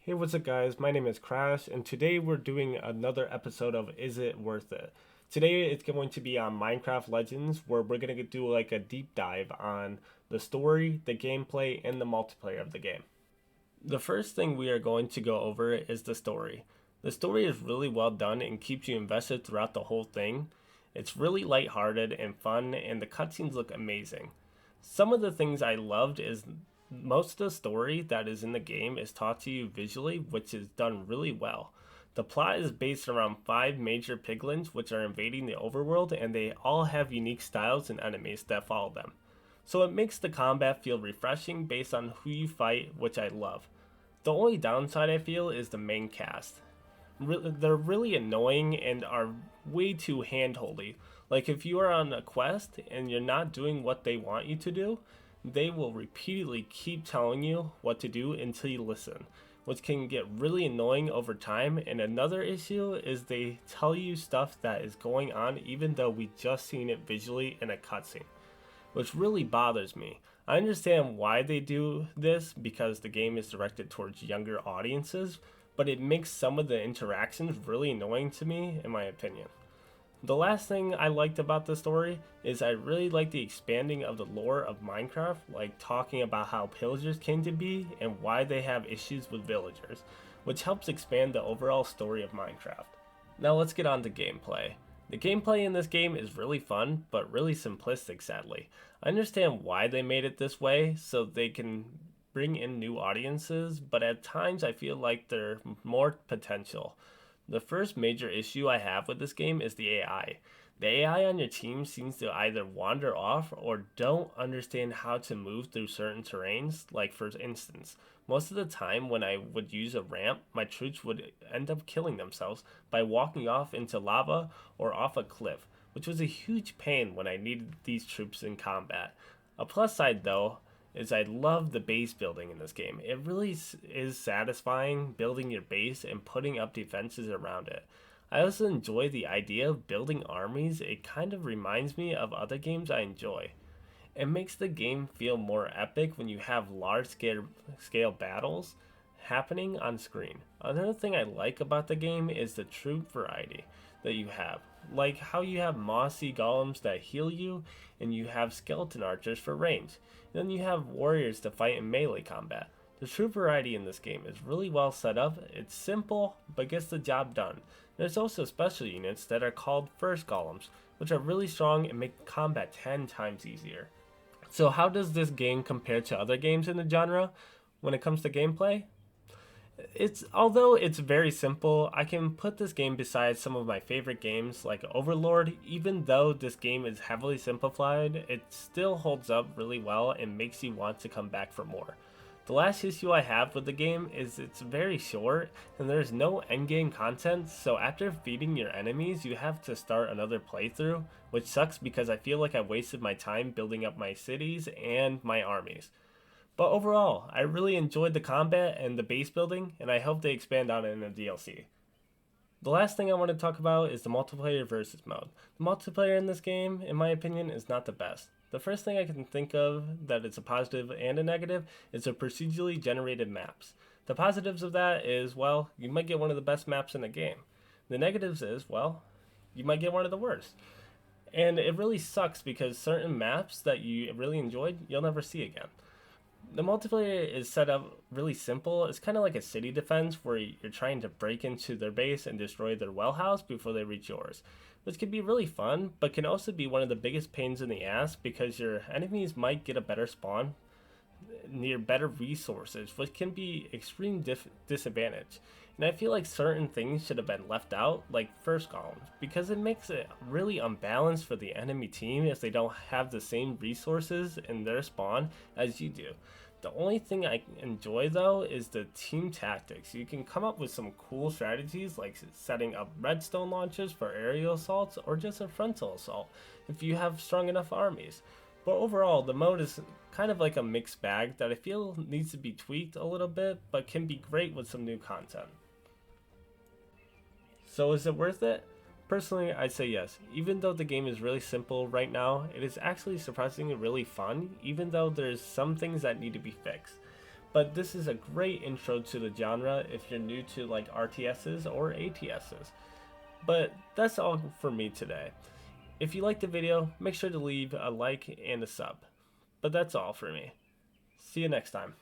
Hey, what's up, guys? My name is Crash, and today we're doing another episode of Is It Worth It? Today it's going to be on Minecraft Legends, where we're going to do like a deep dive on the story, the gameplay, and the multiplayer of the game. The first thing we are going to go over is the story. The story is really well done and keeps you invested throughout the whole thing. It's really lighthearted and fun, and the cutscenes look amazing. Some of the things I loved is most of the story that is in the game is taught to you visually, which is done really well. The plot is based around five major piglins which are invading the overworld, and they all have unique styles and enemies that follow them. So it makes the combat feel refreshing based on who you fight, which I love. The only downside I feel is the main cast. They're really annoying and are way too handholdy. Like if you are on a quest and you're not doing what they want you to do, they will repeatedly keep telling you what to do until you listen, which can get really annoying over time. And another issue is they tell you stuff that is going on even though we just seen it visually in a cutscene, which really bothers me. I understand why they do this because the game is directed towards younger audiences, but it makes some of the interactions really annoying to me, in my opinion. The last thing I liked about the story is I really like the expanding of the lore of Minecraft, like talking about how pillagers came to be and why they have issues with villagers, which helps expand the overall story of Minecraft. Now let's get on to gameplay. The gameplay in this game is really fun, but really simplistic, sadly. I understand why they made it this way, so they can bring in new audiences, but at times I feel like there's more potential. The first major issue I have with this game is the AI. The AI on your team seems to either wander off or don't understand how to move through certain terrains. Like, for instance, most of the time when I would use a ramp, my troops would end up killing themselves by walking off into lava or off a cliff, which was a huge pain when I needed these troops in combat. A plus side, though, is I love the base building in this game. It really is satisfying building your base and putting up defenses around it. I also enjoy the idea of building armies. It kind of reminds me of other games I enjoy. It makes the game feel more epic when you have large scale battles happening on screen. Another thing I like about the game is the troop variety that you have. Like how you have mossy golems that heal you, and you have skeleton archers for range. And then you have warriors to fight in melee combat. The troop variety in this game is really well set up. It's simple, but gets the job done. There's also special units that are called first golems, which are really strong and make combat 10 times easier. So how does this game compare to other games in the genre when it comes to gameplay? It's although it's very simple, I can put this game beside some of my favorite games like Overlord. Even though this game is heavily simplified, it still holds up really well and makes you want to come back for more. The last issue I have with the game is it's very short and there's no endgame content, so after feeding your enemies you have to start another playthrough, which sucks because I feel like I wasted my time building up my cities and my armies. But overall, I really enjoyed the combat and the base building, and I hope they expand on it in the DLC. The last thing I want to talk about is the multiplayer versus mode. The multiplayer in this game, in my opinion, is not the best. The first thing I can think of that is a positive and a negative is the procedurally generated maps. The positives of that is, well, you might get one of the best maps in the game. The negatives is, well, you might get one of the worst. And it really sucks because certain maps that you really enjoyed, you'll never see again. The multiplayer is set up really simple. It's kind of like a city defense where you're trying to break into their base and destroy their well house before they reach yours, which can be really fun, but can also be one of the biggest pains in the ass because your enemies might get a better spawn near better resources, which can be extreme disadvantage. And I feel like certain things should have been left out, like first columns, because it makes it really unbalanced for the enemy team if they don't have the same resources in their spawn as you do. The only thing I enjoy though is the team tactics. You can come up with some cool strategies like setting up redstone launchers for aerial assaults or just a frontal assault if you have strong enough armies. But overall, the mode is kind of like a mixed bag that I feel needs to be tweaked a little bit, but can be great with some new content. So is it worth it? Personally, I'd say yes. Even though the game is really simple right now, it is actually surprisingly really fun, even though there's some things that need to be fixed. but this is a great intro to the genre if you're new to like RTSs or ATSs. But that's all for me today. If you liked the video, make sure to leave a like and a sub. But that's all for me. See you next time.